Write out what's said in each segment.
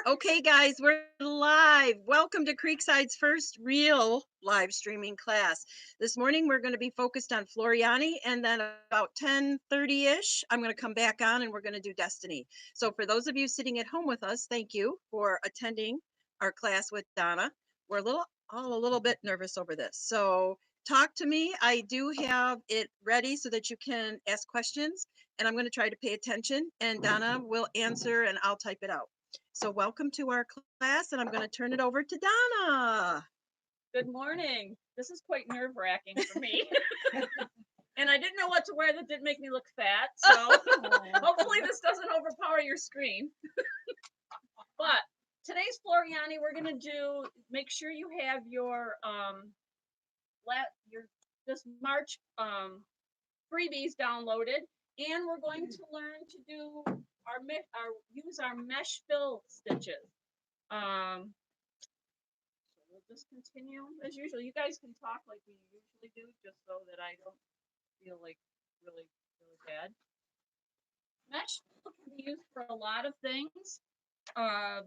Okay, guys, we're live. Welcome to Creekside's first real live streaming class. This morning, we're going to be focused on Floriani, and then about 10:30-ish, I'm going to come back on and we're going to do Destiny. So for those of you sitting at home with us, thank you for attending our class with Donna. We're all a little bit nervous over this. So talk to me. I do have it ready so that you can ask questions, and I'm going to try to pay attention, and Donna will answer and I'll type it out. So welcome to our class, and I'm going to turn it over to Donna. Good morning. This is quite nerve-wracking for me. And I didn't know what to wear that didn't make me look fat, so hopefully this doesn't overpower your screen. But today's Floriani, we're going to make sure you have your this March freebies downloaded, and we're going to learn to do use our mesh fill stitches. So we'll just continue as usual. You guys can talk like we usually do, just so that I don't feel like really bad. Mesh fill can be used for a lot of things. I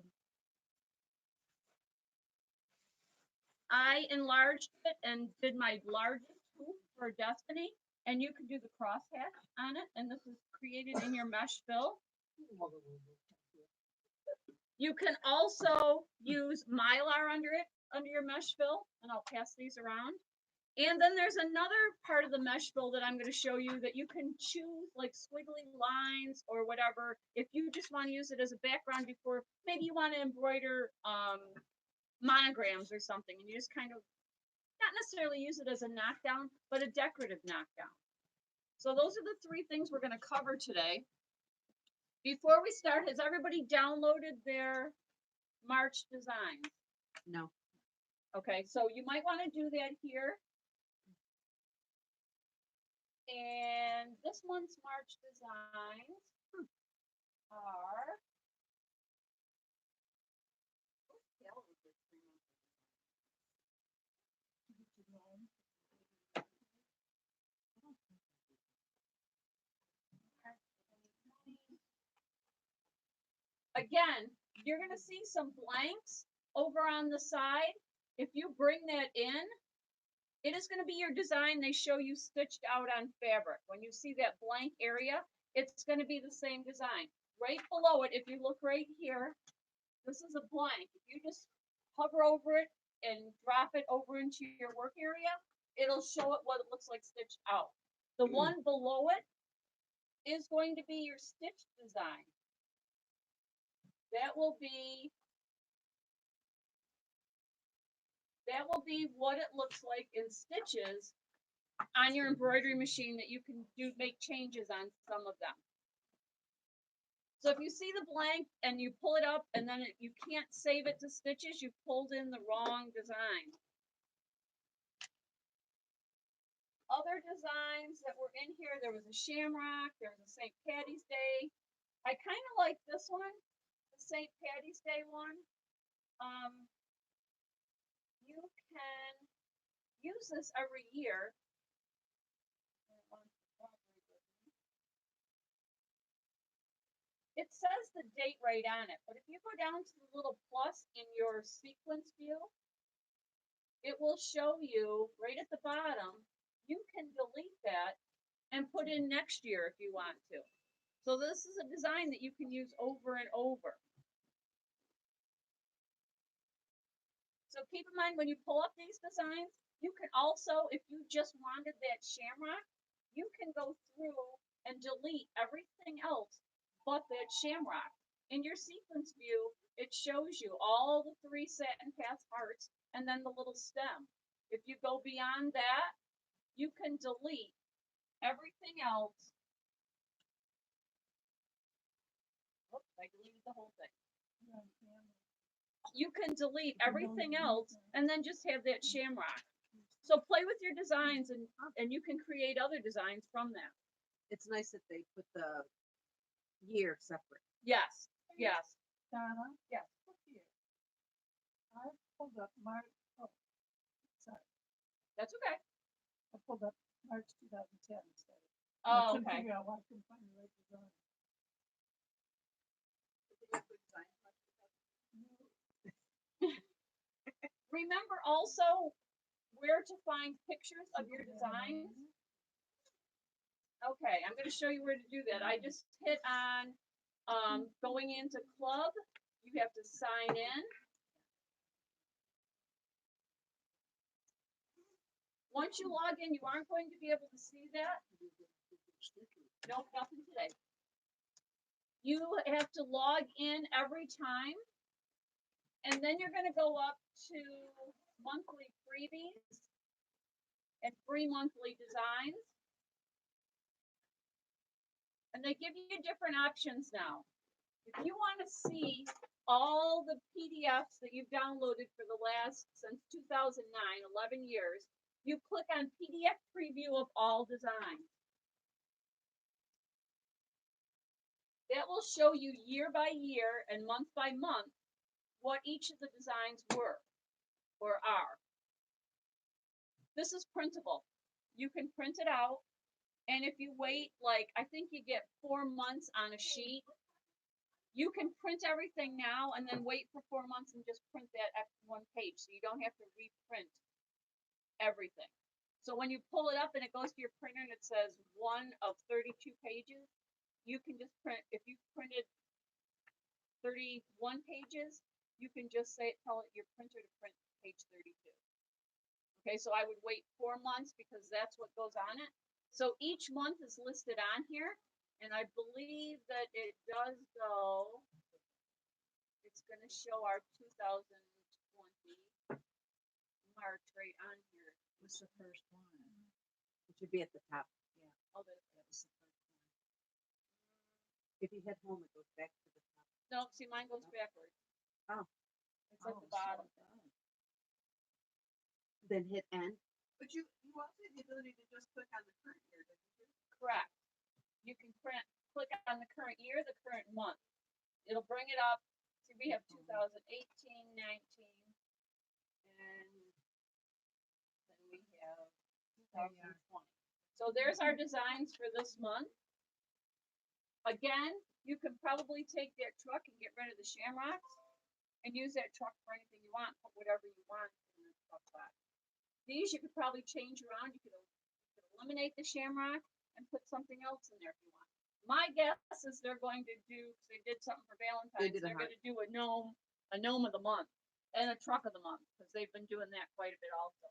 enlarged it and did my largest hoop for Destiny, and you can do the crosshatch on it, and this is created in your mesh fill. You can also use Mylar under your mesh fill, and I'll pass these around. And then there's another part of the mesh fill that I'm going to show you that you can choose like squiggly lines or whatever. If you just want to use it as a background before, maybe you want to embroider monograms or something, and you just kind of not necessarily use it as a knockdown, but a decorative knockdown. So those are the three things we're going to cover today. Before we start, has everybody downloaded their March designs? No. Okay, so you might want to do that here. And this month's March designs are again, you're going to see some blanks over on the side. If you bring that in, it is going to be your design they show you stitched out on fabric. When you see that blank area, it's going to be the same design. Right below it, if you look right here, this is a blank. If you just hover over it and drop it over into your work area, it'll show it what it looks like stitched out. The one below it is going to be your stitch design. That will be what it looks like in stitches on your embroidery machine that you can make changes on some of them. So if you see the blank and you pull it up and then you can't save it to stitches, you pulled in the wrong design. Other designs that were in here, there was a shamrock, there was a St. Paddy's Day. I kind of like this one, the St. Paddy's Day one. You can use this every year. It says the date right on it, but if you go down to the little plus in your sequence view, it will show you right at the bottom. You can delete that and put in next year if you want to. So this is a design that you can use over and over. So keep in mind when you pull up these designs, you can also, if you just wanted that shamrock, you can go through and delete everything else but that shamrock. In your sequence view, it shows you all the 3 satin path hearts and then the little stem. If you go beyond that, you can delete everything else. Oops, I deleted the whole thing. You can delete everything else and then just have that shamrock. So play with your designs and you can create other designs from that. It's nice that they put the year separate. Yes, yes. Donna? Yes. Look here. I pulled up March. Oh, sorry. That's okay. I pulled up March 2010 instead. Oh, I couldn't okay. figure out why I couldn't find the right design. remember also where to find pictures of your designs. Okay, I'm going to show you where to do that. I just hit on going into club. You have to sign in. Once you log in, you aren't going to be able to see that. Nope, nothing today. You have to log in every time. And then you're going to go up to monthly freebies and free monthly designs. And they give you different options now. If you want to see all the PDFs that you've downloaded for the last, since 2009, 11 years, you click on PDF preview of all designs. That will show you year by year and month by month what each of the designs were or are. This is printable. You can print it out, and if you wait, like, I think you get 4 months on a sheet, you can print everything now and then wait for 4 months and just print that one page, so you don't have to reprint everything. So when you pull it up and it goes to your printer and it says 1 of 32 pages, you can just print, if you printed 31 pages, you can just tell it your printer to print page 32. Okay, so I would wait 4 months because that's what goes on it. So each month is listed on here, and I believe that it does go, it's going to show our 2020 March right on here. What's the first one? It should be at the top. Yeah. Oh, That was the first one. If you head home, it goes back to the top. no, see, mine goes backwards. Oh. It's at the bottom. Then hit end. But you also have the ability to just click on the current year, didn't you? Correct. You can click on the current year, the current month. It'll bring it up. See, we have 2018, 19, and then we have 2020. So there's our designs for this month. Again, you can probably take that truck and get rid of the shamrocks and use that truck for anything you want. Put whatever you want in the truck box. These you could probably change around. You could eliminate the shamrock and put something else in there if you want. My guess is they're going to do, because they did something for Valentine's, they're going to do a gnome of the month and a truck of the month, because they've been doing that quite a bit also.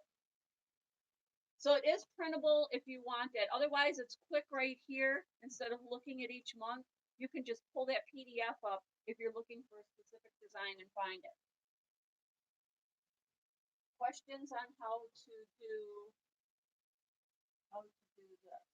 So it is printable if you want that. Otherwise, it's quick right here. Instead of looking at each month, you can just pull that PDF up if you're looking for a specific design and find it. Questions on how to do this?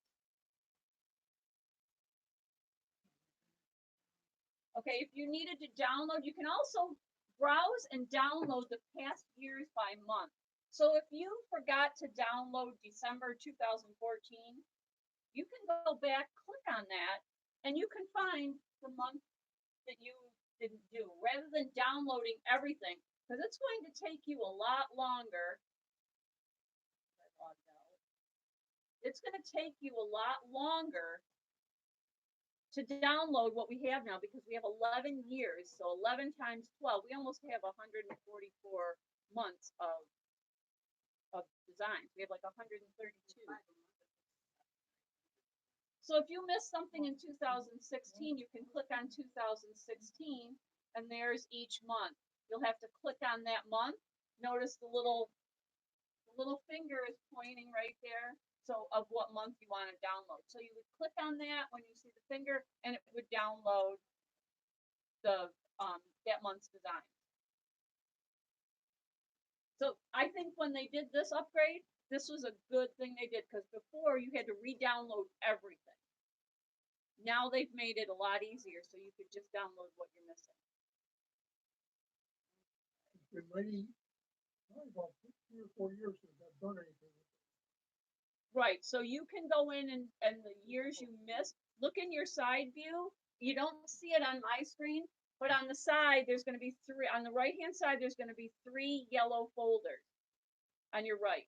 Okay, if you needed to download, you can also browse and download the past years by month. So if you forgot to download December 2014, you can go back, click on that, and you can find the month that you didn't do, rather than downloading everything, because it's going to take you a lot longer. It's going to take you a lot longer to download what we have now, because we have 11 years, so 11 times 12, we almost have 144 months of designs. We have like 132. So if you missed something in 2016, you can click on 2016, and there's each month. You'll have to click on that month. Notice the little finger is pointing right there. So of what month you want to download. So you would click on that when you see the finger, and it would download the that month's design. So I think when they did this upgrade, this was a good thing they did, because before you had to re-download everything. Now they've made it a lot easier, so you could just download what you're missing. It's been maybe about 3 or 4 years since I've done anything. Right, so you can go in and the years you missed, look in your side view. You don't see it on my screen, but on the side, there's going to be 3. On the right-hand side, there's going to be 3 yellow folders on your right.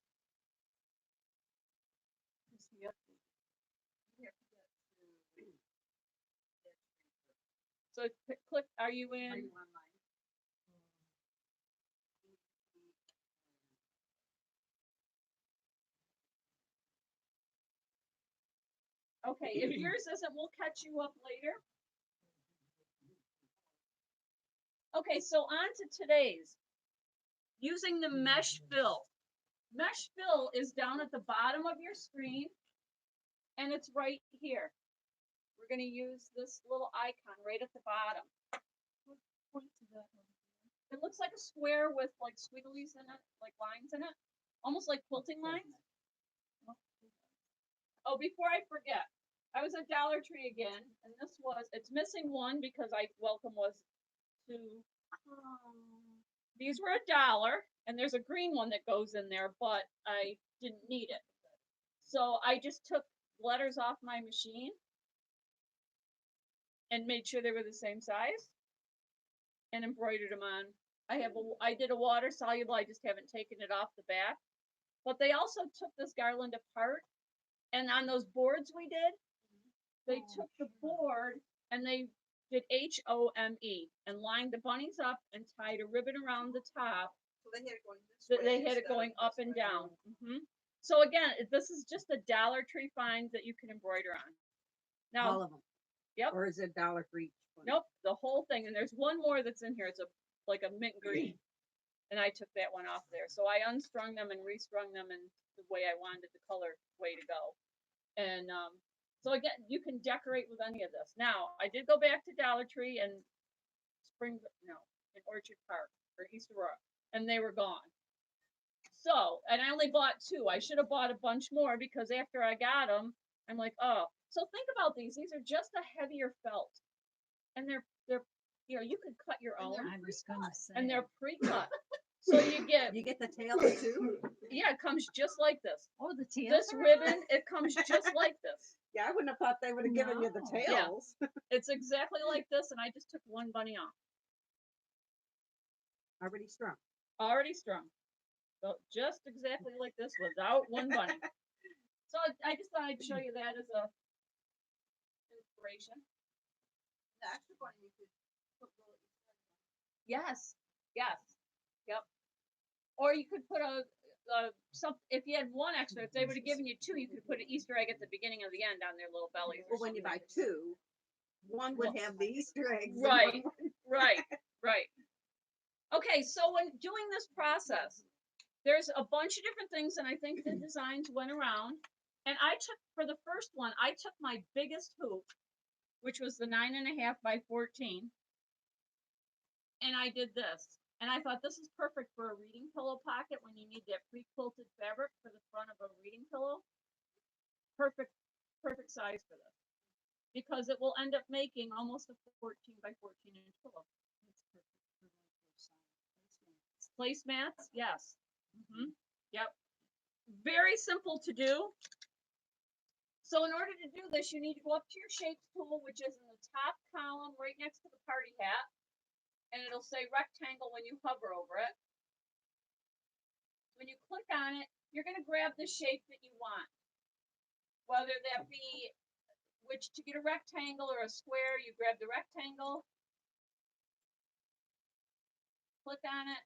So click, are you in? Okay, if yours isn't, we'll catch you up later. Okay, so on to today's. Using the mesh fill. Mesh fill is down at the bottom of your screen, and it's right here. We're going to use this little icon right at the bottom. Point to that one. It looks like a square with like squigglies in it, like lines in it, almost like quilting lines. Oh, before I forget, I was at Dollar Tree again, and it's missing one because welcome was two. These were $1, and there's a green one that goes in there, but I didn't need it. So I just took letters off my machine and made sure they were the same size and embroidered them on. I did a water soluble, I just haven't taken it off the back. But they also took this garland apart, and on those boards we did, they took the board and they did HOME and lined the bunnies up and tied a ribbon around the top. So they had it going this way. They had it going up and down. So again, this is just a Dollar Tree find that you can embroider on. Now, All of them. Yep. Or is it $1 for each one? Nope, the whole thing. And there's one more that's in here. It's like a mint green. And I took that one off there. So I unstrung them and restrung them in the way I wanted the color way to go. And so again, you can decorate with any of this. Now, I did go back to Dollar Tree and in Orchard Park or East Aurora, and they were gone. So, and I only bought 2. I should have bought a bunch more because after I got them, I'm like, oh. So think about these. These are just a heavier felt, and they're you could cut your own. I was gonna say. And they're pre-cut. So you get the tails too? yeah, it comes just like this. Oh, the tail. This ribbon, it comes just like this. Yeah, I wouldn't have thought they would have given you the No. tails. It's exactly like this, and I just took one bunny off. Already strung. Already strung. So just exactly like this without one bunny. So I just thought I'd show you that as a inspiration. The extra bunny you could put little Easter eggs on. Yes. Yes. Yep. Or you could put if you had one extra, if they would have given you 2, you could put an Easter egg at the beginning of the end on their little bellies. Well, when you buy 2, one would have the Easter eggs. and Right. one would- Right. Okay, so when doing this process, there's a bunch of different things, and I think the designs went around. And for the first one, I took my biggest hoop, which was the 9.5 by 14, and I did this. And I thought this is perfect for a reading pillow pocket when you need that pre-quilted fabric for the front of a reading pillow. Perfect size for this. Because it will end up making almost a 14 by 14 inch pillow. Placemats, yes. Yep. Very simple to do. So in order to do this, you need to go up to your shapes tool, which is in the top column right next to the party hat. And it'll say rectangle when you hover over it. When you click on it, you're going to grab the shape that you want. Whether that be to get a rectangle or a square, you grab the rectangle. Click on it.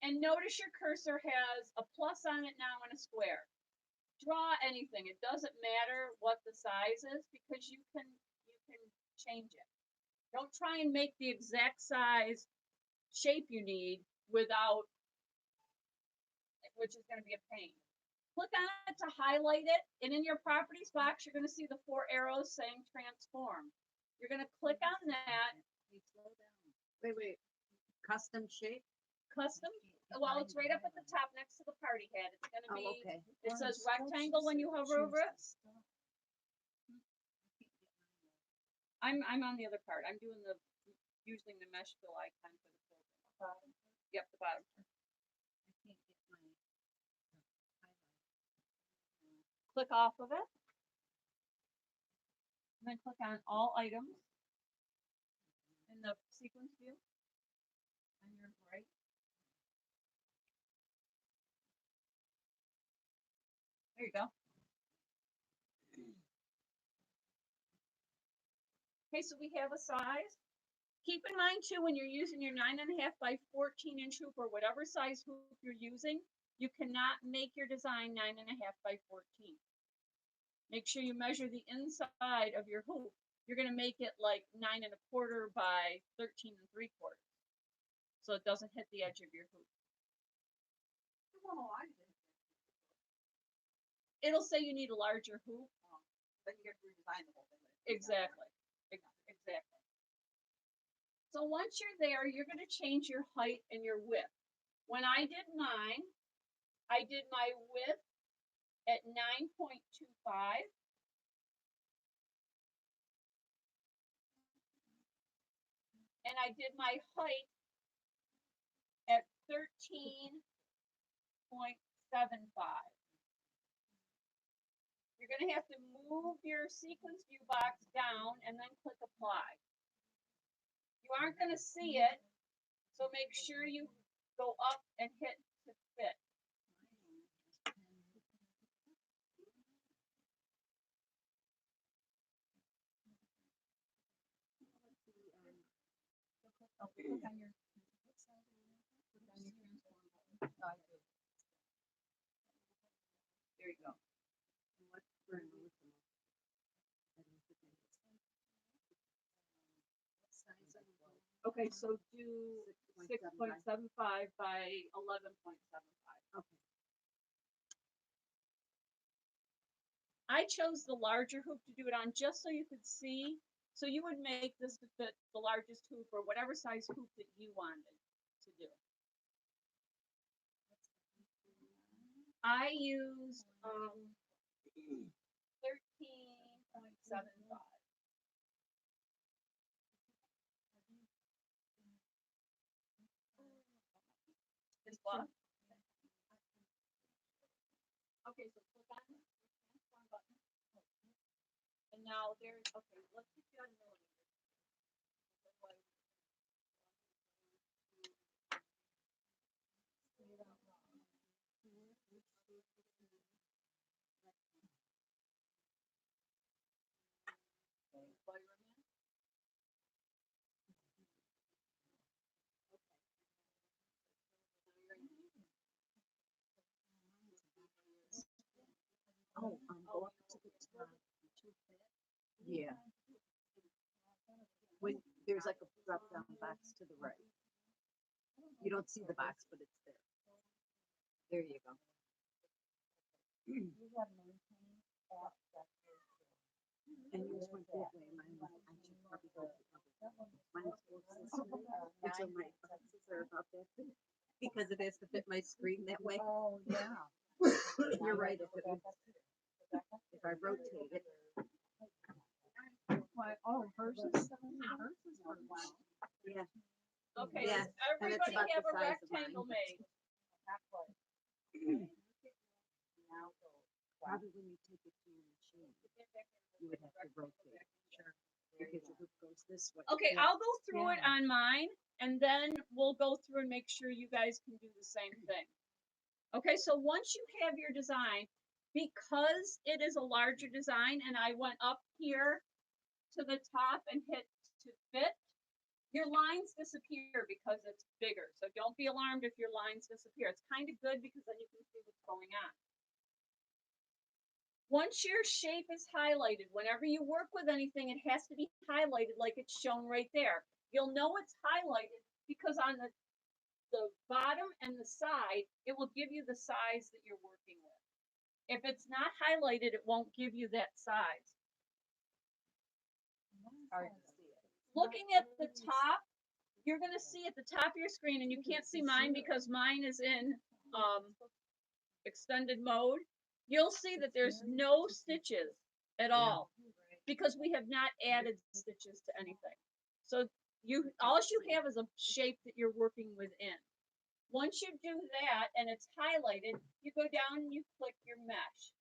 And notice your cursor has a plus on it now and a square. Draw anything. It doesn't matter what the size is because you can change it. Don't try and make the exact size shape you need which is going to be a pain. Click on it to highlight it, and in your properties box, you're going to see the 4 arrows saying transform. You're going to click on that. Wait. Custom shape? Custom. Well, it's right up at the top next to the party hat. It's going to be. okay. It says rectangle when you hover over it. I'm on the other part. I'm doing using the mesh fill icon for the filter. Yep, the bottom. Click off of it. And then click on all items in the sequence view. On your right. There you go. Okay, so we have a size. Keep in mind too, when you're using your 9.5 by 14 inch hoop or whatever size hoop you're using, you cannot make your design 9.5 by 14. Make sure you measure the inside of your hoop. You're going to make it like 9 1/4 by 13 3/4, so it doesn't hit the edge of your hoop. It'll say you need a larger hoop. Then you have to redesign the whole thing. Exactly. Exactly. So once you're there, you're going to change your height and your width. When I did mine, I did my width at 9.25. And I did my height at 13.75. You're going to have to move your sequence view box down and then click apply. You aren't going to see it, so make sure you go up and hit to fit. There you go. Okay, so do 6.75 by 11.75. Okay. I chose the larger hoop to do it on just so you could see. So you would make this to fit the largest hoop or whatever size hoop that you wanted to do. I used 13.75. Is what? Okay, so click on the transform button. And now there's, okay, let's get you on millimeters. Oh, go up to the top. Yeah. When there's like a drop down box to the right. You don't see the box, but it's there. There you go. And yours went that way. Mine was, I should probably go the other way. Mine's goes this way. And so my boxes are about that big. Because it has to fit my screen that way. Oh, yeah. You're right. If I rotate it. Why, oh, hers is 7, hers is for one. Yeah. Okay, Yeah, does everybody about have the a size of rectangle mine. made? Probably when you take it to your machine, you would have to rotate. Sure. Because your hoop goes this way. Okay, Yeah. I'll go through it on mine, and then we'll go through and make sure you guys can do the same thing. Okay, so once you have your design, because it is a larger design, and I went up here to the top and hit to fit, your lines disappear because it's bigger. So don't be alarmed if your lines disappear. It's kind of good because then you can see what's going on. Once your shape is highlighted, whenever you work with anything, it has to be highlighted like it's shown right there. You'll know it's highlighted because on the bottom and the side, it will give you the size that you're working with. If it's not highlighted, it won't give you that size. Looking at the top, you're going to see at the top of your screen, and you can't see mine because mine is in extended mode. You'll see that there's no stitches at all because we have not added stitches to anything. So all you have is a shape that you're working within. Once you do that and it's highlighted, you go down and you click your mesh.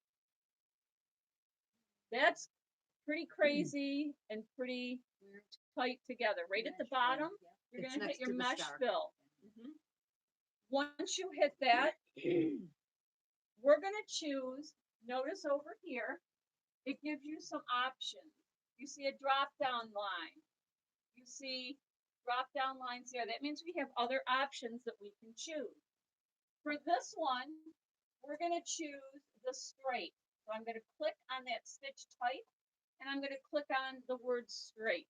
That's pretty crazy and pretty tight together. Right at the bottom, you're going to hit your mesh fill. Once you hit that, we're going to choose, notice over here, it gives you some options. You see a drop down line. You see drop down lines there. That means we have other options that we can choose. For this one, we're going to choose the straight. So So I'm going to click on that stitch type, and I'm going to click on the word straight.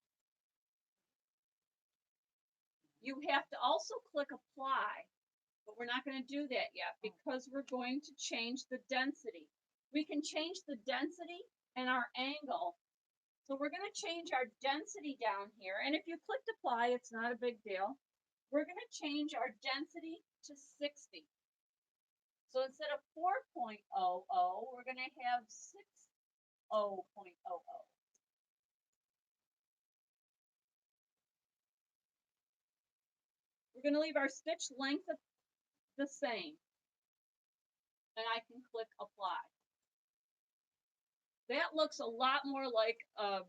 You have to also click apply, but we're not going to do that yet because we're going to change the density. We can change the density and our angle. So we're going to change our density down here. And if you clicked apply, it's not a big deal. We're going to change our density to 60. So instead of 4.00, we're going to have 60.00. We're going to leave our stitch length the same. And I can click apply. That looks a lot more like a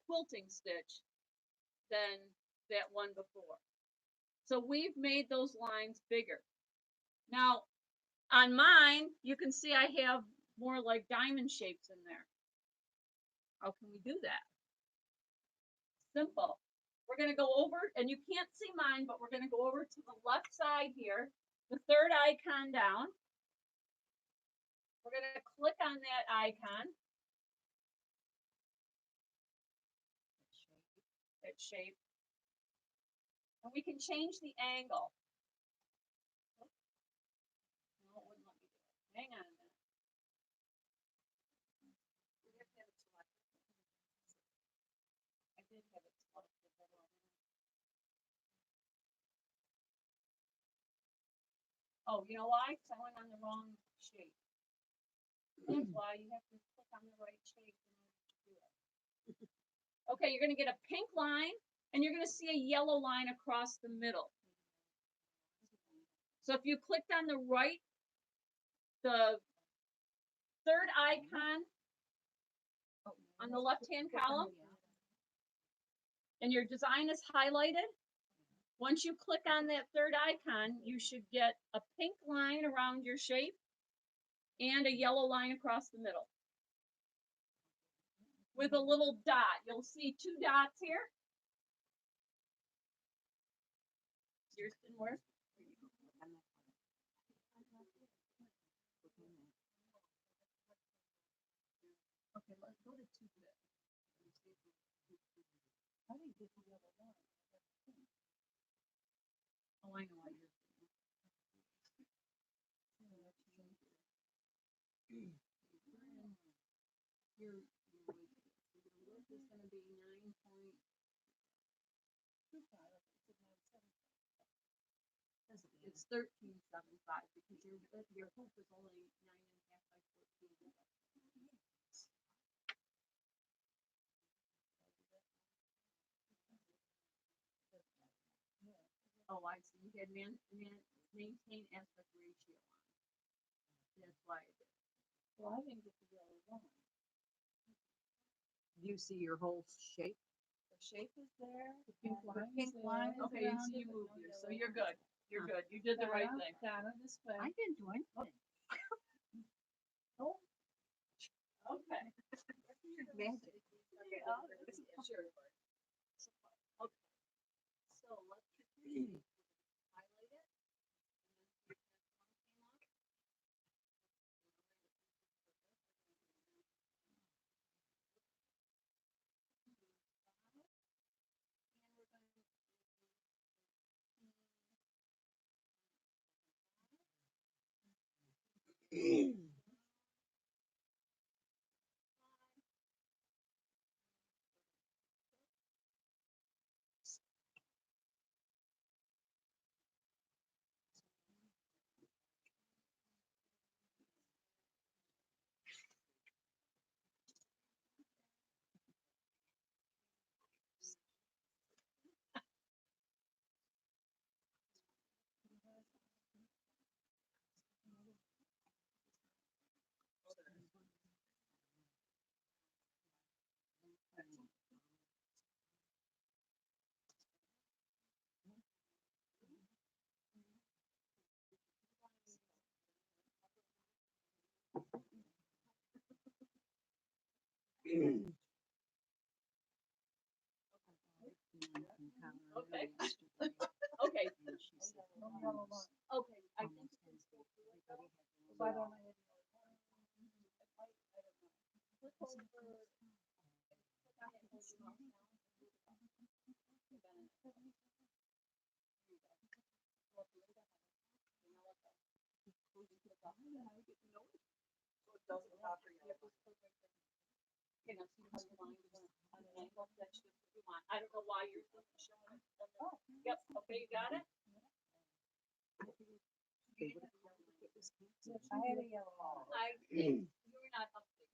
quilting stitch than that one before. So we've made those lines bigger. Now, on mine, you can see I have more like diamond shapes in there. How can we do that? Simple. We're going to go over, and you can't see mine, but we're going to go over to the left side here, the third icon down. We're going to click on that icon. That shape. And we can change the angle. No, it wouldn't let me do it. Hang on a minute. I did have it selected. Oh, you know why? Because I went on the wrong shape. That's why you have to click on the right shape in order to do it. Okay, you're going to get a pink line, and you're going to see a yellow line across the middle. So if you clicked on the right, the third icon on the left-hand column, and your design is highlighted, once you click on that third icon, you should get a pink line around your shape and a yellow line across the middle with a little dot. You'll see 2 dots here. Yours didn't work? Okay, let's go to 2 bit. I didn't get the other one. Oh, I know why yours didn't work. Your width is going to be 9.25. It's 13.75 because your hoop is only 9.5 by 14. Oh, I see. You had maintain aspect ratio on. That's why it is. Well, I didn't get the other one. You see your whole shape? The shape is there. The pink and line pink is there. line is Okay, around so it, you but moved no yours, so yellow you're line. good. You're good. You did the right Donna, thing. Donna, this way. I didn't do anything. Oh, Okay. Magic. Sure. Okay. So let's highlight it. doesn't bother you. You know, so you have your line on an angle, that's just what you want. I don't know why yours isn't showing. Yep, okay, you got it? I had a yellow. You're not updated.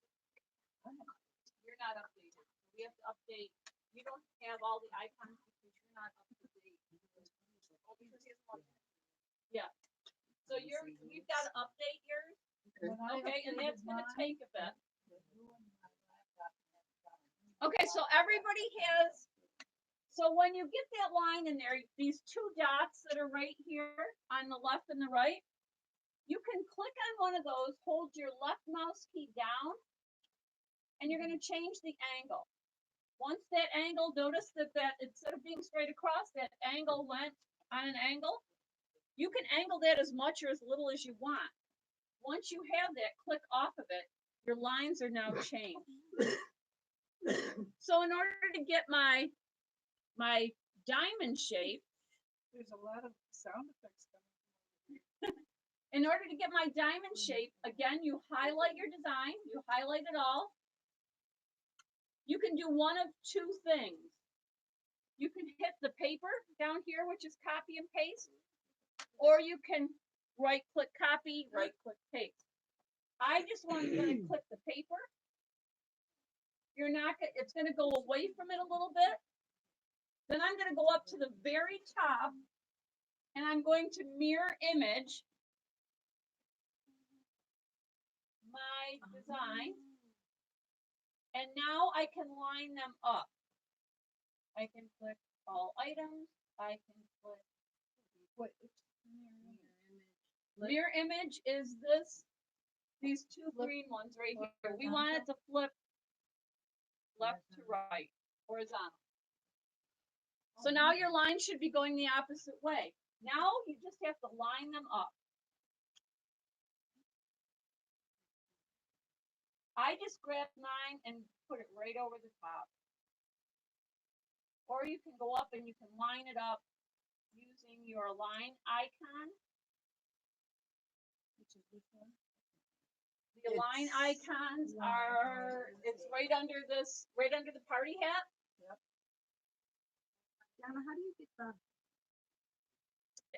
You're not updated. We have to update. You don't have all the icons because you're not up to date. Yeah. So we've got to update yours. Okay, and that's gonna take a bit. Okay, so everybody has, so when you get that line in there, these two dots that are right here on the left and the right, you can click on one of those, hold your left mouse key down, and you're gonna change the angle. Once that angle, notice that instead of being straight across, that angle went on an angle. You can angle that as much or as little as you want. Once you have that, click off of it. Your lines are now changed. So in order to get my diamond shape, There's a lot of sound effects coming. in order to get my diamond shape, again, you highlight your design, you highlight it all. You can do one of two things. You can hit the paper down here, which is copy and paste, or you can right click copy, right click paste. I just want to click the paper. You're not gonna, it's gonna go away from it a little bit. Then I'm gonna go up to the very top and I'm going to mirror image my design. And now I can line them up. I can click all items. I can click what mirror image is this. These two green ones right here. We want it to flip left to right, horizontal. So now your line should be going the opposite way. Now you just have to line them up. I just grabbed mine and put it right over the top. Or you can go up and you can line it up using your line icon. Which is this one? The align icons are, it's right under this, right under the party hat. Donna, how do you get the,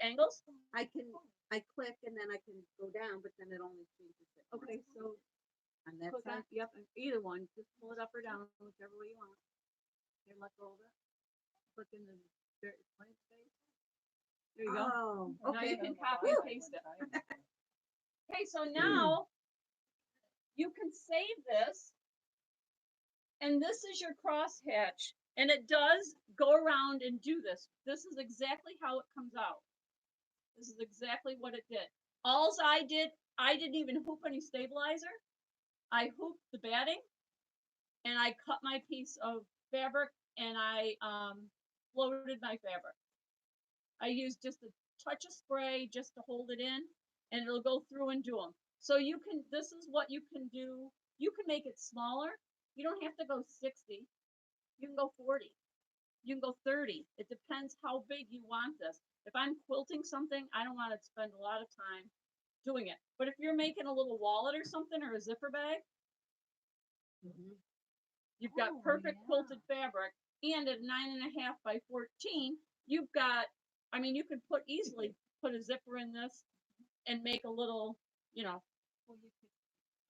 Angles. I click and then I can go down, but then it only changes it. Okay, so on that Click on, side, yep, either one. Just pull it up or down, whichever way you want. Here, let go of it. Click in the blank space. There you go. oh, Now you okay. can copy and paste it. Okay, so now you can save this, and this is your crosshatch, and it does go around and do this. This is exactly how it comes out. This is exactly what it did. Alls I didn't even hoop any stabilizer. I hooped the batting, and I cut my piece of fabric, and I floated my fabric. I used just a touch of spray just to hold it in, and it'll go through and do them. So you can, this is what you can do. You can make it smaller. You don't have to go 60. You can go 40. You can go 30. It depends how big you want this. If I'm quilting something, I don't want to spend a lot of time doing it. But if you're making a little wallet or something or a zipper bag, you've got perfect quilted fabric, and at 9.5 by 14, you've got, I mean, you could easily put a zipper in this and make a little, you know. Well, you could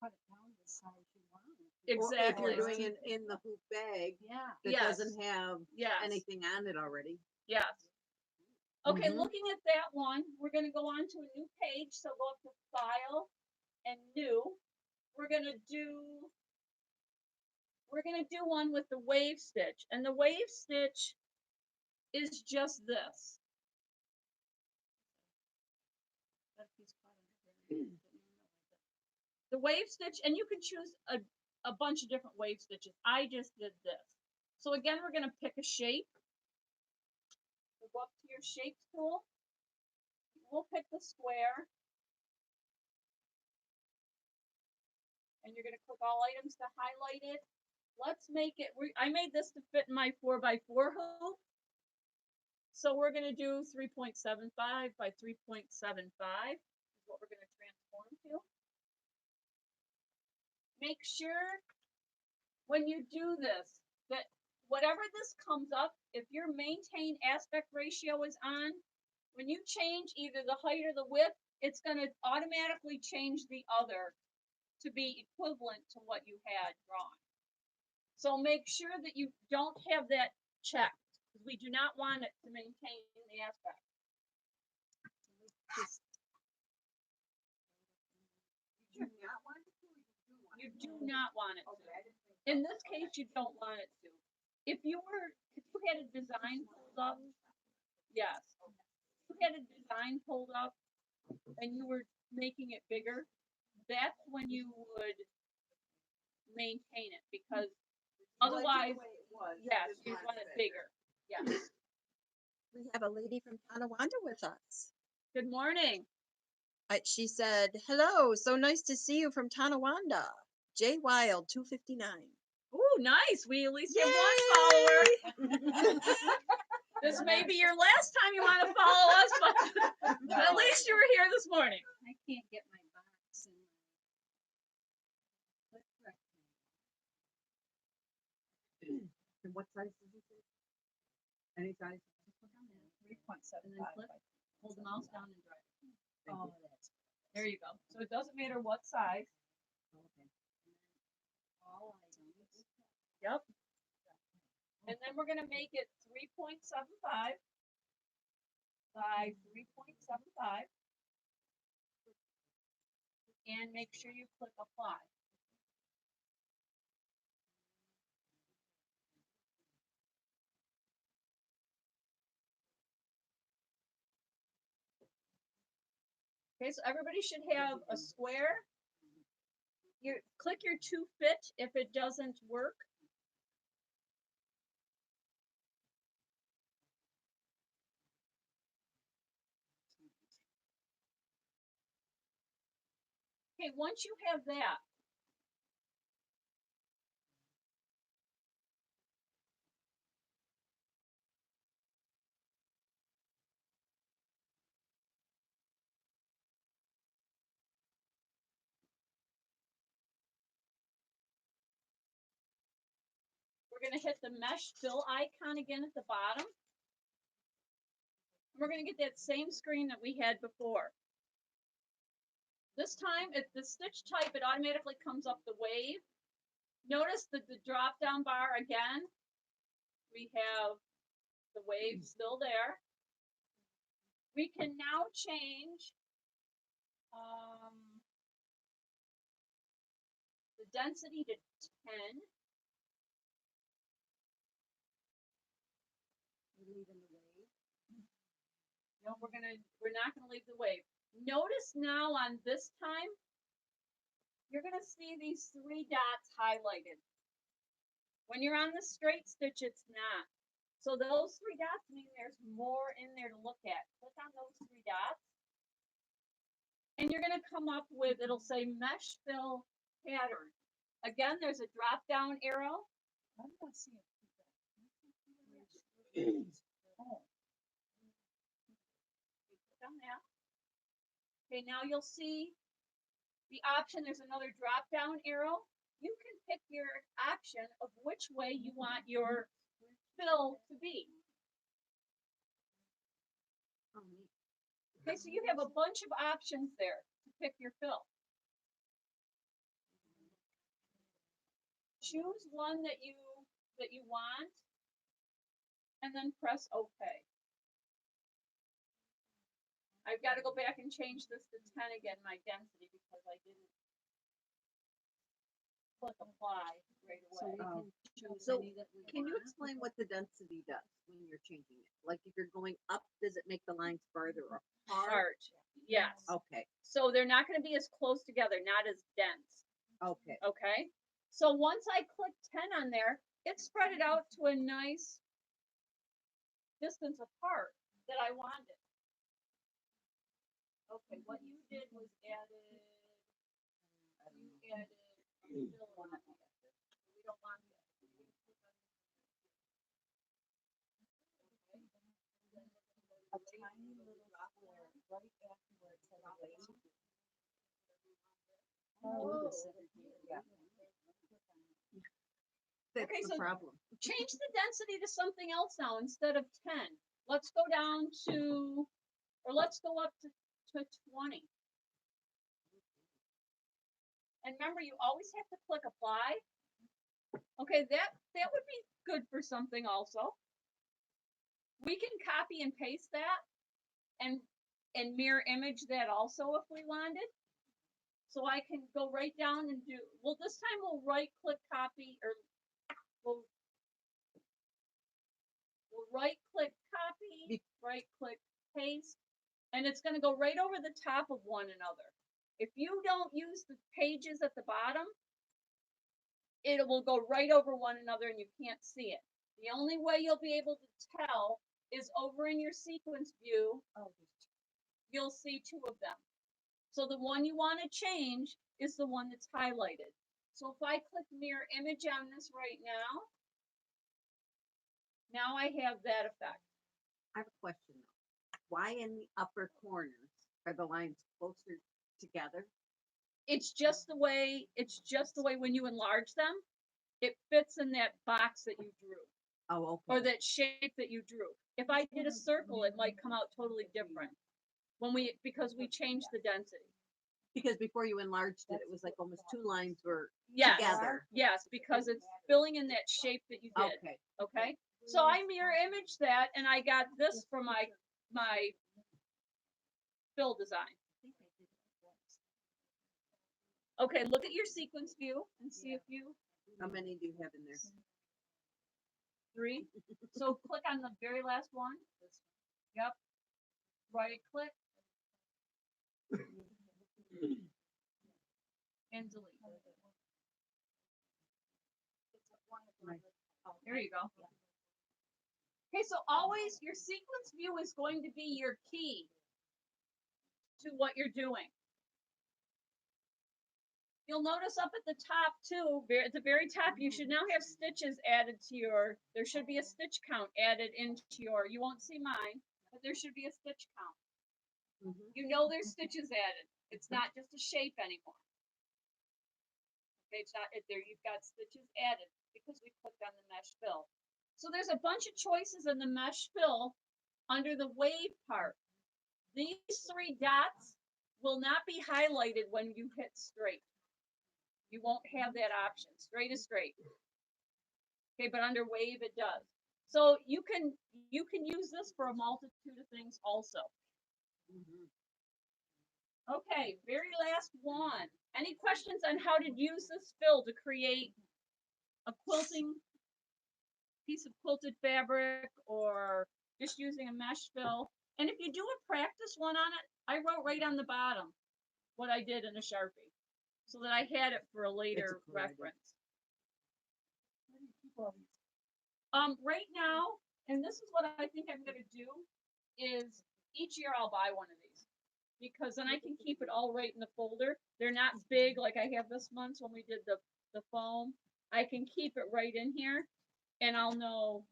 cut it down the size you want. Exactly. Or if you're doing it in the hoop bag Yeah. that Yes. doesn't have Yes. anything on it already. Yes. Okay, Mhm. looking at that one, we're going to go on to a new page. So go up to File and New. We're going to do one with the wave stitch. And the wave stitch is just this. The wave stitch, and you can choose a bunch of different wave stitches. I just did this. So again, we're going to pick a shape. So go up to your shapes tool. We'll pick the square. And you're going to click all items to highlight it. Let's make it, I made this to fit in my 4x4 hoop. So we're going to do 3.75 by 3.75 is what we're going to transfer. uniform to. Make sure when you do this that whatever this comes up, if your maintain aspect ratio is on, when you change either the height or the width, it's going to automatically change the other to be equivalent to what you had drawn. So make sure that you don't have that checked, because we do not want it to maintain the aspect. You do not want it to, or You do not want it to. In this case, you don't want it to. If you had a design pulled up, yes. If you had a design pulled up and you were making it bigger, that's when you would maintain it, because otherwise, yes, you want it bigger. Yes. We have a lady from Tonawanda with us. Good morning. She said, "Hello, so nice to see you from Tonawanda." J Wild 259. Ooh, nice. We at least have one follower. This may be your last time you want to follow us, but at least you were here this morning. I can't get my box and and what size is it? Any size? Just put on there. 3.75. And then flip, hold the mouse down and drag. Oh, that's. There you go. So it doesn't matter what size. okay. All items. Yep. And then we're gonna make it 3.75 by 3.75. And make sure you click apply. Okay, so everybody should have a square. You click your to fit if it doesn't work. Okay, once you have that, we're going to hit the mesh fill icon again at the bottom. We're going to get that same screen that we had before. This time, at the stitch type, it automatically comes up the wave. Notice that the drop down bar again, we have the wave still there. We can now change the density to 10. Leaving the wave. No, we're not gonna leave the wave. Notice now on this time, you're gonna see these 3 dots highlighted. When you're on the straight stitch, it's not. So those 3 dots mean there's more in there to look at. Click on those 3 dots. And you're gonna come up with, it'll say mesh fill pattern. Again, there's a drop down arrow. I'm not seeing it. Click on that. Okay, now you'll see the option. There's another drop down arrow. You can pick your option of which way you want your fill to be. Okay, so you have a bunch of options there to pick your fill. Choose one that you want, and then press OK. I've got to go back and change this to 10 again, my density, because I didn't click apply right So away. we can choose So any that we can you explain what the density does when you're changing it? Like if you're going up, does it make the lines farther apart? Heart. Yes. Okay, So they're not going to be as close together, not as dense. okay. Okay. So once I click 10 on there, it spread it out to a nice distance apart that I wanted. Okay, what you did was added a fill on it. We don't want that. A tiny little square right after where it says wave. Oh. That's Okay, the so- problem. Change the density to something else now instead of 10. Let's go down to, or let's go up to 20. And remember, you always have to click apply. Okay, that would be good for something also. We can copy and paste that and mirror image that also if we wanted. So I can go right down and do, well, this time we'll right click copy, or we'll right click copy, right click paste, and it's going to go right over the top of one another. If you don't use the pages at the bottom, it will go right over one another and you can't see it. The only way you'll be able to tell is over in your sequence view, you'll see two of them. So the one you want to change is the one that's highlighted. So if I click mirror image on this right now I have that effect. I have a question though. Why in the upper corners are the lines closer together? It's just the way when you enlarge them, it fits in that box that you drew. Oh, okay. Or that shape that you drew. If I did a circle, it might come out totally different because we changed the density. Because before you enlarged it, it was like almost two lines were Yes, together. yes, because it's filling in that shape that you did. Okay. Okay, so I mirror image that, and I got this for my fill design. Okay, look at your sequence view and see if you How many do you have in there? 3. So click on the very last one. Yep. Right click. And delete. There you go. Okay, so always your sequence view is going to be your key to what you're doing. You'll notice up at the top too, at the very top, you should now have stitches added to your, there should be a stitch count added into your, you won't see mine, but there should be a stitch count. Mm-hmm. You know there's stitches added. It's not just a shape anymore. Okay, it's not, there you've got stitches added because we clicked on the mesh fill. So there's a bunch of choices in the mesh fill under the wave part. These 3 dots will not be highlighted when you hit straight. You won't have that option. Straight is straight. Okay, but under wave it does. So you can use this for a multitude of things also. Mm-hmm. Okay, very last one. Any questions on how to use this fill to create a quilting piece of quilted fabric or just using a mesh fill? And if you do a practice one on it, I wrote right on the bottom what I did in a Sharpie so that I had it for a later reference. Right now, and this is what I think I'm going to do, is each year I'll buy one of these because then I can keep it all right in the folder. They're not big like I have this month when we did the foam. I can keep it right in here and I'll know.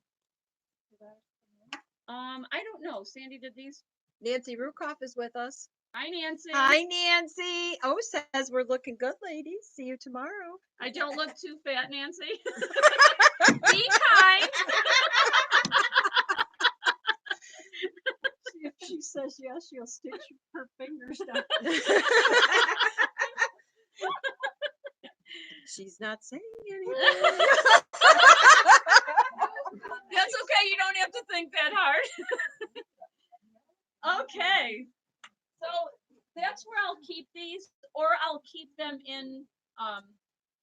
I don't know. Sandy did these. Nancy Rukoff is with us. Hi, Nancy. Hi, Nancy. Oh, says we're looking good, ladies. See you tomorrow. I don't look too fat, Nancy. Be kind. If she says yes, she'll stitch her fingers down. She's not saying anything. That's okay. You don't have to think that hard. Okay. So that's where I'll keep these, or I'll keep them in,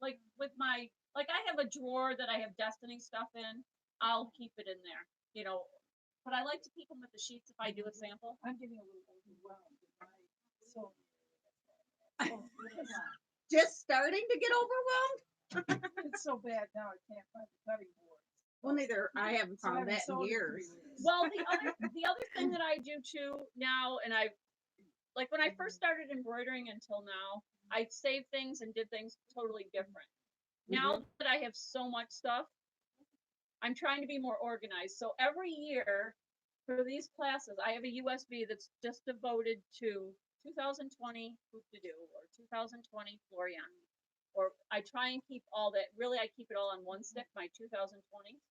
like with my, like I have a drawer that I have Destiny stuff in. I'll keep it in there, you know. But I like to keep them with the sheets if I do a sample. I'm getting a little overwhelmed. So, Just starting to get overwhelmed? it's so bad now I can't find the cutting board. Well, neither I haven't So I found haven't that in sewed in years. 3 weeks. Well, the other thing that I do too now, and I, like when I first started embroidering until now, I saved things and did things totally different. Now that I have so much stuff, I'm trying to be more organized. So every year for these classes, I have a USB that's just devoted to 2020 Hoop to Do or 2020 Floriani. Or I try and keep all that. Really, I keep it all on one stick. My 2020s,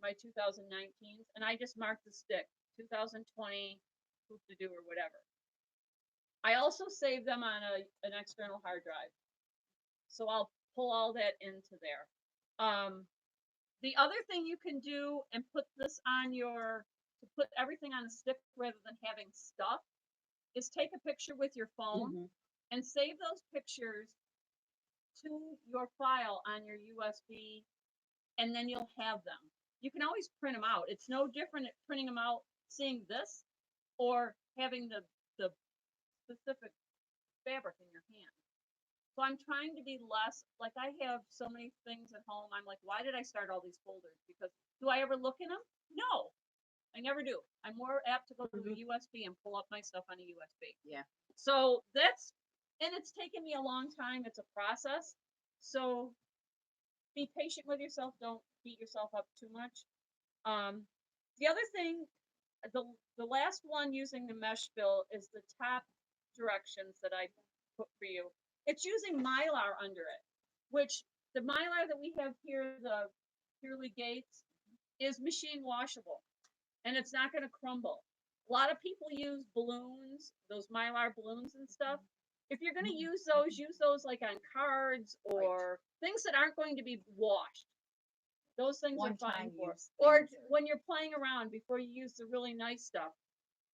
my 2019s, and I just mark the stick 2020 Hoop to Do or whatever. I also save them on an external hard drive, so I'll pull all that into there. The other thing you can do and put this on to put everything on a stick rather than having stuff is take a picture with your phone and save those pictures to your file on your USB, and then you'll have them. You can always print them out. It's no different at printing them out, seeing this, or having the specific fabric in your hand. So I'm trying to be less, like I have so many things at home. I'm like, why did I start all these folders? Because do I ever look in them? No, I never do. I'm more apt to go to a USB and pull up my stuff on a USB. Yeah. So and it's taken me a long time. It's a process. So be patient with yourself. Don't beat yourself up too much. The other thing, the last one using the mesh fill is the top directions that I put for you. It's using Mylar under it, which the Mylar that we have here, the Purely Gates, is machine washable, and it's not going to crumble. A lot of people use balloons, those Mylar balloons and stuff. If you're going to use those like on cards or things that aren't going to be washed. Those things are fine for. Or when you're playing around before you use the really nice stuff.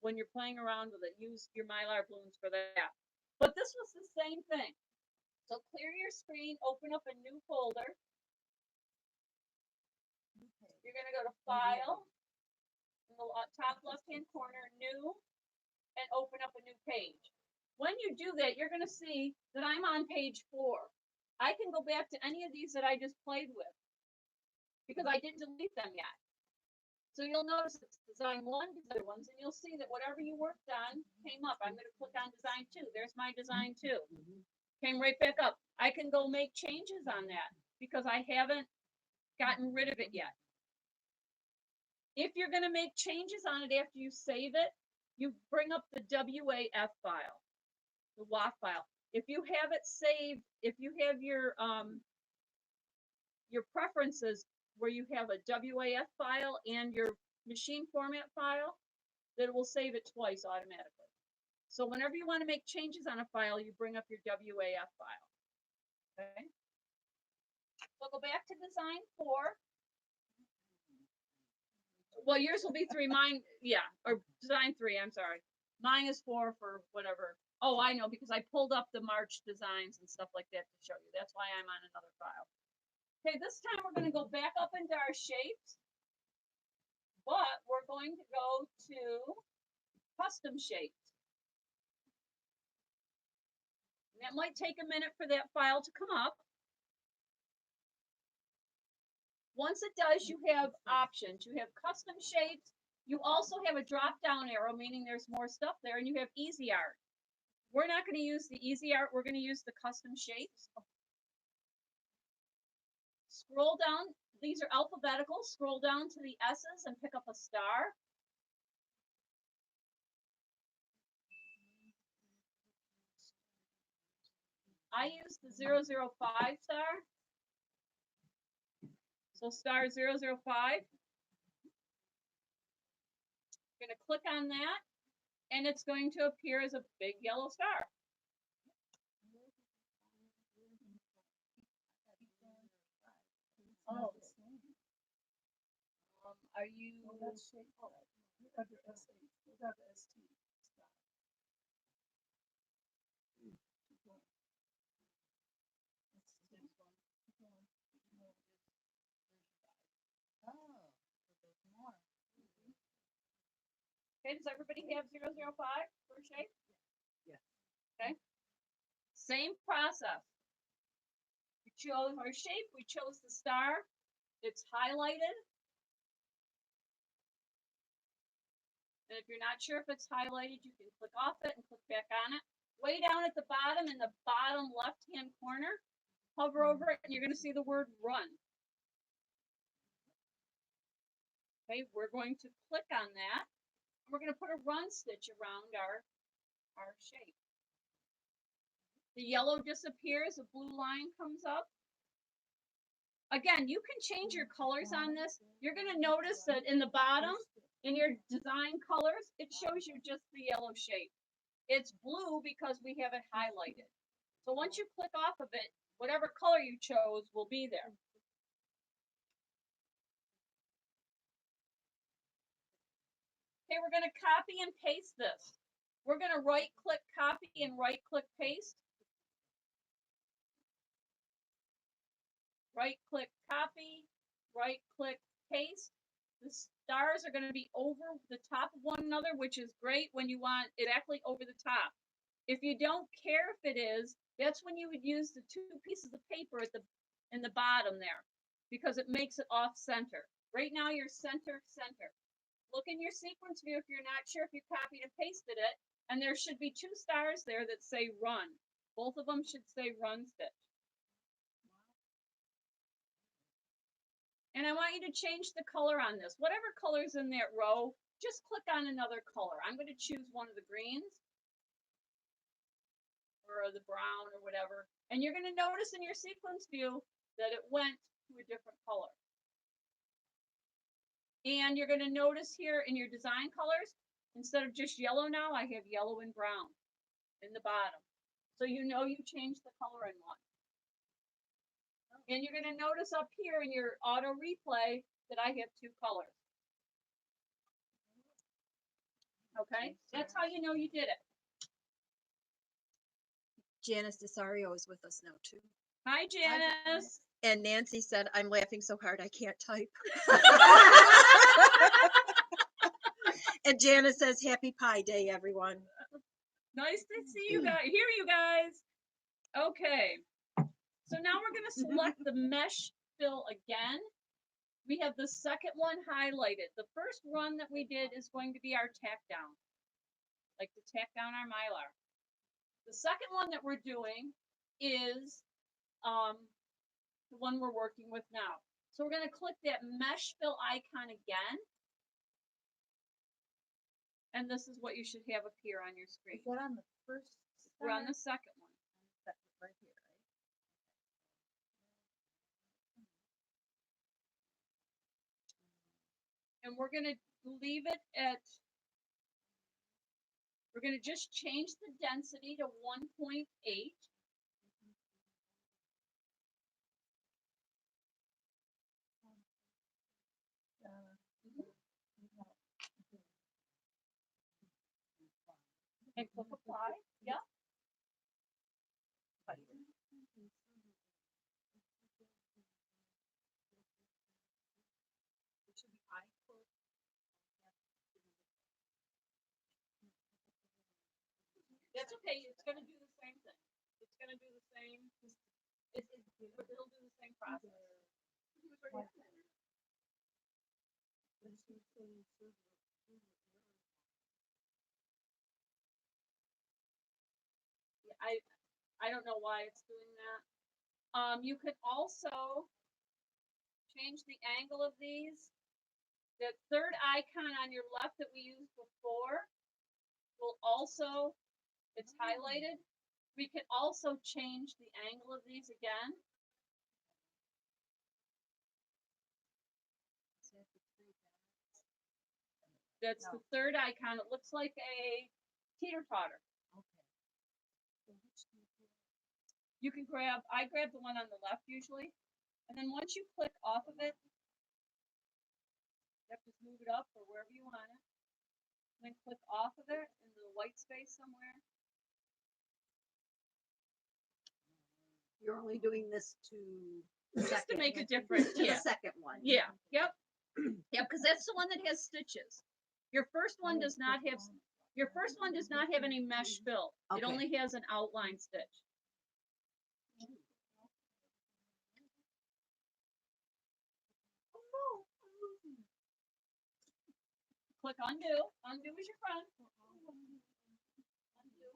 When you're playing around with it, use your Mylar balloons for that. But this was the same thing. So clear your screen, open up a new folder. You're going to go to File, in the top left-hand corner, New, and open up a new page. When you do that, you're going to see that I'm on page 4. I can go back to any of these that I just played with because I didn't delete them yet. So you'll notice it's design 1, design 1, and you'll see that whatever you worked on came up. I'm going to click on design 2. There's my design 2. Came right back up. I can go make changes on that because I haven't gotten rid of it yet. If you're going to make changes on it after you save it, you bring up the WAF file, the WAF file. If you have it saved, if you have your preferences where you have a WAF file and your machine format file, that it will save it twice automatically. So whenever you want to make changes on a file, you bring up your WAF file. Okay. So go back to design 4. Well, yours will be 3. Mine, yeah, or design 3. I'm sorry. Mine is 4 for whatever. Oh, I know, because I pulled up the March designs and stuff like that to show you. That's why I'm on another file. Okay, this time we're going to go back up into our shapes, but we're going to go to custom shapes. And that might take a minute for that file to come up. Once it does, you have options. You have custom shapes. You also have a drop-down arrow, meaning there's more stuff there, and you have easy art. We're not going to use the easy art. We're going to use the custom shapes. Scroll down. These are alphabetical. Scroll down to the S's and pick up a star. I use the 005 star. So star 005. You're going to click on that, and it's going to appear as a big yellow star. Oh. Are you? Okay, does everybody have 005 for shape? Yeah. Okay. Same process. We chose our shape, we chose the star. It's highlighted. And if you're not sure if it's highlighted, you can click off it and click back on it. Way down at the bottom, in the bottom left-hand corner, hover over it, and you're going to see the word run. Okay, we're going to click on that. We're going to put a run stitch around our our shape. The yellow disappears, a blue line comes up. Again, you can change your colors on this. You're going to notice that in the bottom, in your design colors, it shows you just the yellow shape. It's blue because we have it highlighted. So once you click off of it, whatever color you chose will be there. Okay, we're going to copy and paste this. We're going to right click copy and right click paste. Right click copy, right click paste. The stars are going to be over the top of one another, which is great when you want it actually over the top. If you don't care if it is, that's when you would use the two pieces of paper at in the bottom there, because it makes it off center. Right now you're center. Look in your sequence view if you're not sure if you copied and pasted it, and there should be two stars there that say run. Both of them should say run stitch. And I want you to change the color on this. Whatever color's in that row, just click on another color. I'm going to choose one of the greens or the brown or whatever. And you're going to notice in your sequence view that it went to a different color. And you're going to notice here in your design colors, instead of just yellow now, I have yellow and brown in the bottom. So you know you changed the color in one. And you're going to notice up here in your auto replay that I have two colors. Okay, that's how you know you did it. Janice Desario is with us now too. Hi, Janice. And Nancy said, I'm laughing so hard I can't type. And Janice says, Happy Pie Day, everyone. Nice to see you guys. Hear you guys. Okay. So now we're going to select the mesh fill again. We have the second one highlighted. The first run that we did is going to be our tack down, like to tack down our mylar. The second one that we're doing is the one we're working with now. So we're going to click that mesh fill icon again. And this is what you should have appear on your screen. Is that on the first? We're on the second one. Second right here, right? And we're going to leave it at, we're going to just change the density to 1.8. And click apply. Yeah. That's okay. It's going to do the same thing. It's going to do the same. It'll do the same process. Yeah, I don't know why it's doing that. You could also change the angle of these. The third icon on your left that we used before will also, it's highlighted. We can also change the angle of these again. That's the third icon. It looks like a teeter-totter. You can grab, I grab the one on the left usually. And then once you click off of it, you have to move it up or wherever you want it. And then click off of it in the white space somewhere. You're only doing this to Just to make a difference. to Yeah. the second one. Yeah. Yep. Yep. Because that's the one that has stitches. Your first one does not have. Your first one does not have any mesh fill. It Okay. only has an outline stitch. Click undo. Undo is your friend. Undo.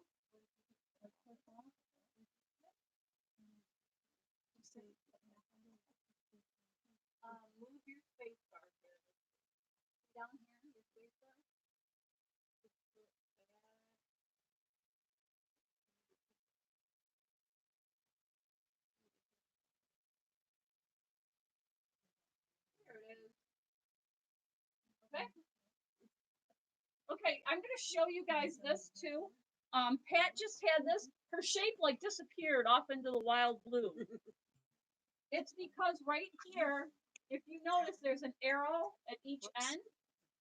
Move your space bar here. Down here, your space bar. Okay, I'm gonna show you guys this too. Pat just had this. Her shape like disappeared off into the wild blue. It's because right here, if you notice, there's an arrow at each end,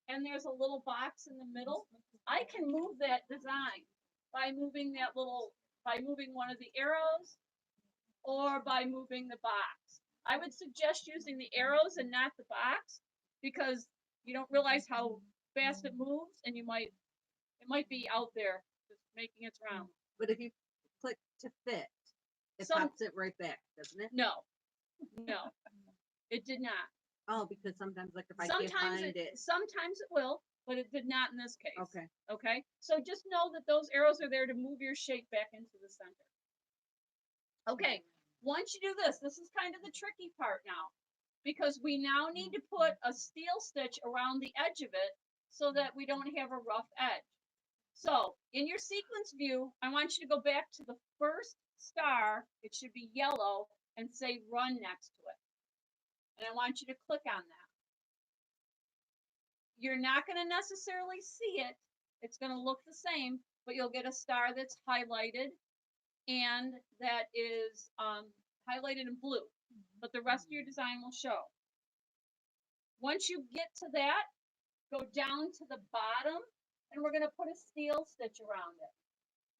and there's a little box in the middle. I can move that design by moving by moving one of the arrows, or by moving the box. I would suggest using the arrows and not the box, because you don't realize how fast it moves, and it might be out there just making its round. But if you click to fit, it Some- pops it right back, doesn't it? No, it did not. Oh, because sometimes, like, if I can't find it. Sometimes it will, but it did not in this case. Okay. Okay. So just know that those arrows are there to move your shape back into the center. Okay. Once you do this, this is kind of the tricky part now, because we now need to put a steel stitch around the edge of it so that we don't have a rough edge. So in your sequence view, I want you to go back to the first star. It should be yellow and say run next to it. And I want you to click on that. You're not going to necessarily see it. It's going to look the same, but you'll get a star that's highlighted and that is highlighted in blue. But the rest of your design will show. Once you get to that, go down to the bottom, and we're going to put a steel stitch around it,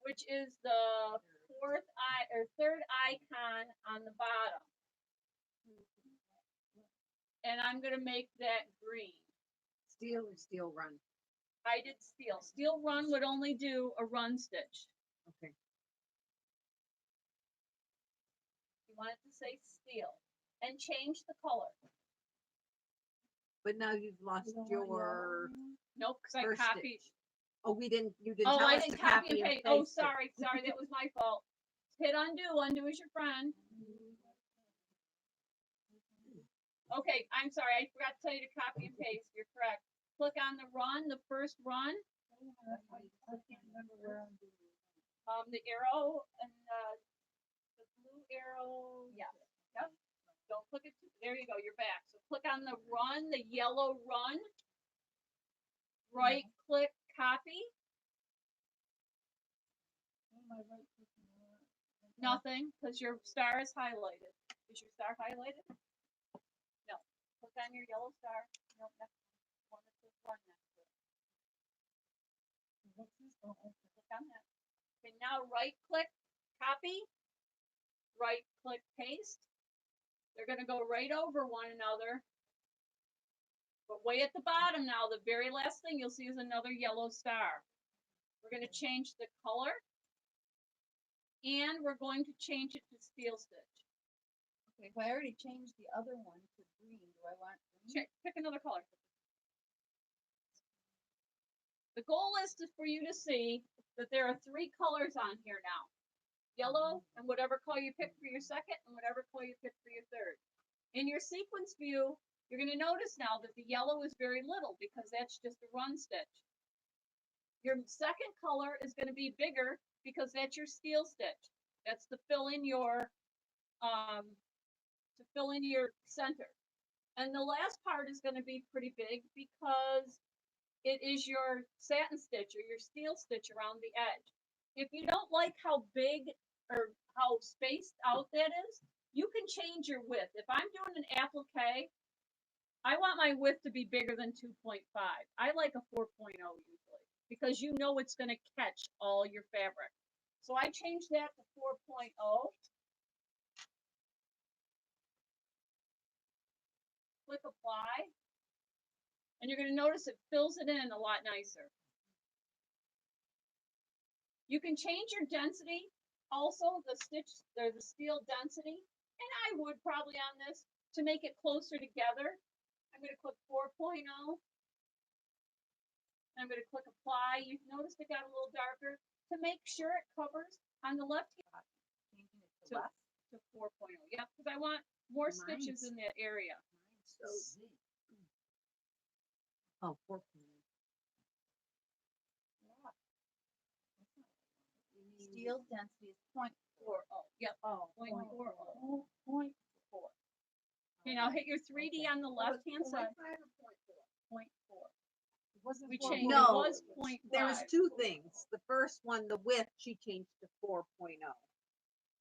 which is the third icon on the bottom. And I'm going to make that green. Steel or steel run? I did steel. Steel run would only do a run stitch. Okay. You want it to say steel. And change the color. But now you've lost your. Nope, because I First copied. stitch. Oh, you didn't Oh, tell I us didn't to copy and paste. Oh, it. sorry, that was my fault. Hit undo. Undo is your friend. Okay, I'm sorry. I forgot to tell you to copy and paste. You're correct. Click on the run, the first run. I can't remember where I'm doing. The arrow and the blue arrow. Yeah. Yep. Don't click it. There you go. You're back. So click on the run, the yellow run. Right click, copy. What am I right clicking on? Nothing, because your star is highlighted. Is your star highlighted? No. Click on your yellow star. No, next one that says run next to it. What's this? Oh, okay. Click on that. Okay, now right click, copy. Right click, paste. They're going to go right over one another. But way at the bottom now, the very last thing you'll see is another yellow star. We're going to change the color. And we're going to change it to steel stitch. Okay, if I already changed the other one to green, do I want green? Pick another color. The goal is for you to see that there are 3 colors on here now. Yellow, and whatever color you pick for your second, and whatever color you pick for your third. In your sequence view, you're going to notice now that the yellow is very little, because that's just a run stitch. Your second color is going to be bigger, because that's your steel stitch. That's to fill in your center. And the last part is going to be pretty big, because it is your satin stitch or your steel stitch around the edge. If you don't like how big or how spaced out that is, you can change your width. If I'm doing an applique, I want my width to be bigger than 2.5. I like a 4.0 usually, because you know it's going to catch all your fabric. So I changed that to 4.0. Click apply. And you're going to notice it fills it in a lot nicer. You can change your density, also the steel density. And I would probably on this, to make it closer together, I'm going to click 4.0. I'm going to click apply. You've noticed it got a little darker. To make sure it covers on the left hand, Changing it to 4.0. Yep, because I want more stitches Mine's- in that area. So neat. Oh, 4. Steel density is 0.40. Yep, Oh, 0.40. 0.4. Okay, now hit your 3D on the left hand side. 0.4. Wasn't We 4.0. changed, it No, was 0.5. There was two things. The first one, the width, she changed to 4.0.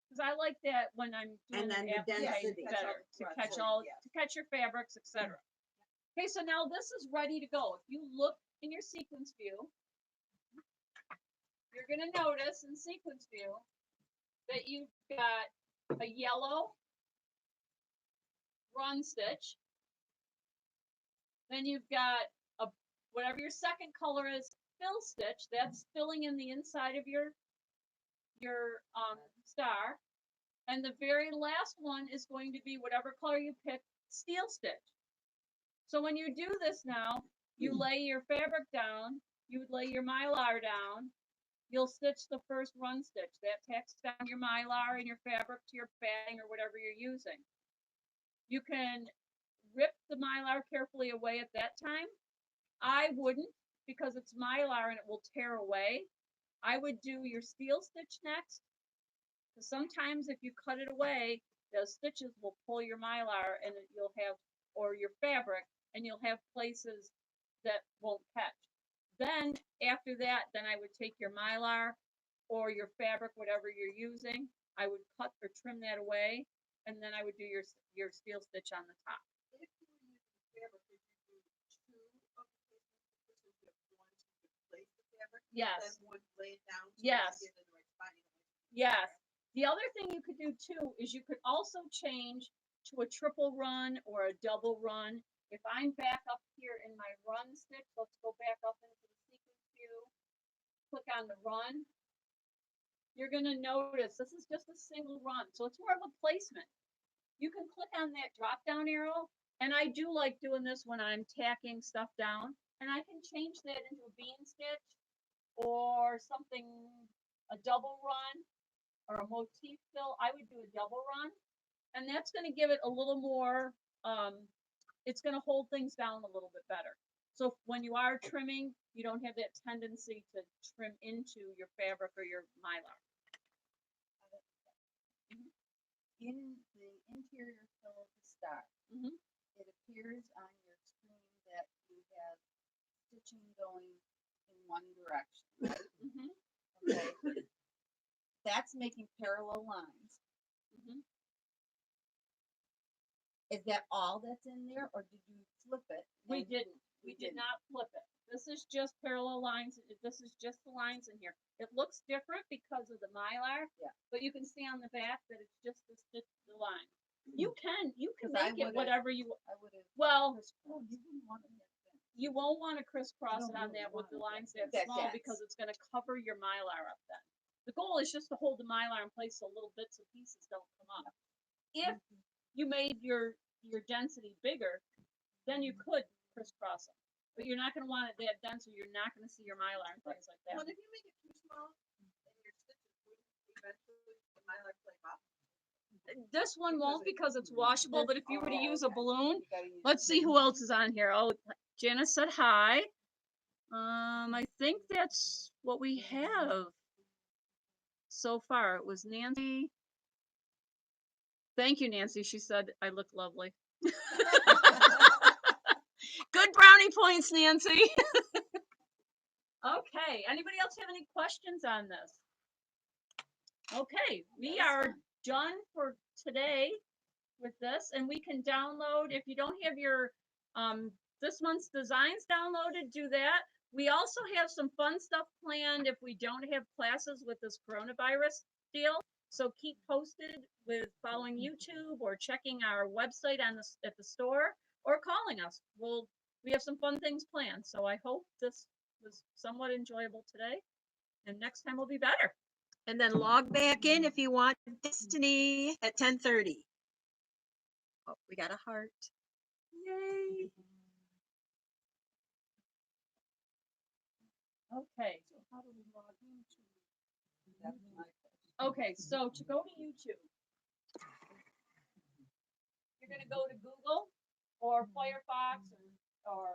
Cause I like that when I'm doing And then the the application density. better, to catch your fabrics, etc. Okay, so now this is ready to go. If you look in your sequence view, you're gonna notice in sequence view that you've got a yellow run stitch. Then you've got a whatever your second color is, fill stitch. That's filling in the inside of your star. And the very last one is going to be whatever color you pick, steel stitch. So when you do this now, you lay your fabric down, you would lay your mylar down, you'll stitch the first run stitch. That tacks down your mylar and your fabric to your batting or whatever you're using. You can rip the mylar carefully away at that time. I wouldn't, because it's mylar and it will tear away. I would do your steel stitch next. Sometimes if you cut it away, those stitches will pull your mylar and you'll have, or your fabric, and you'll have places that won't catch. Then after that, then I would take your mylar or your fabric, whatever you're using, I would cut or trim that away, and then I would do your steel stitch on the top. If you were using fabric, would you do two of the placements of one to place the fabric? Yes. Then one lay it down. Yes. Get in the right spot. Yes. The other thing you could do too is you could also change to a triple run or a double run. If I'm back up here in my run stitch, let's go back up into the sequence view. Click on the run. You're going to notice this is just a single run, so it's more of a placement. You can click on that drop down arrow, and I do like doing this when I'm tacking stuff down, and I can change that into a bean stitch or something, a double run or a motif fill. I would do a double run, and that's going to give it a little more, it's going to hold things down a little bit better. So when you are trimming, you don't have that tendency to trim into your fabric or your mylar. In the interior fill of the star, it appears on your screen that you have stitching going in one direction, right? Okay. That's making parallel lines. Is that all that's in there, or did you flip it? We didn't. We did not flip it. This is just parallel lines. This is just the lines in here. It looks different because of the mylar, but you can see on the back that it's just the line. You can make it whatever you. I would have. Well, You wouldn't want to have that. you won't want to crisscross it on that with the lines that small because it's going to cover your mylar up then. The goal is just to hold the mylar in place so little bits and pieces don't come up. If you made your density bigger, then you could crisscross it. But you're not going to want it that dense, or you're not going to see your mylar and things like that. Well, if you make it too small, then your stitches would eventually the mylar flake off. This one won't because it's washable, but if you were to use a balloon, let's see who else is on here. Oh, Janice said hi. I think that's what we have so far. It was Nancy. Thank you, Nancy. She said I look lovely. Good brownie points, Nancy. Okay. Anybody else have any questions on this? Okay, we are done for today with this, and we can download. If you don't have your this month's designs downloaded, do that. We also have some fun stuff planned if we don't have classes with this coronavirus deal. So keep posted with following YouTube or checking our website on at the store or calling us. We have some fun things planned. So I hope this was somewhat enjoyable today, and next time will be better. And then log back in if you want Destiny at 10:30. Oh, we got a heart. Yay. Okay. So how do we log into? That's my question. Okay, so to go to YouTube, you're going to go to Google or Firefox or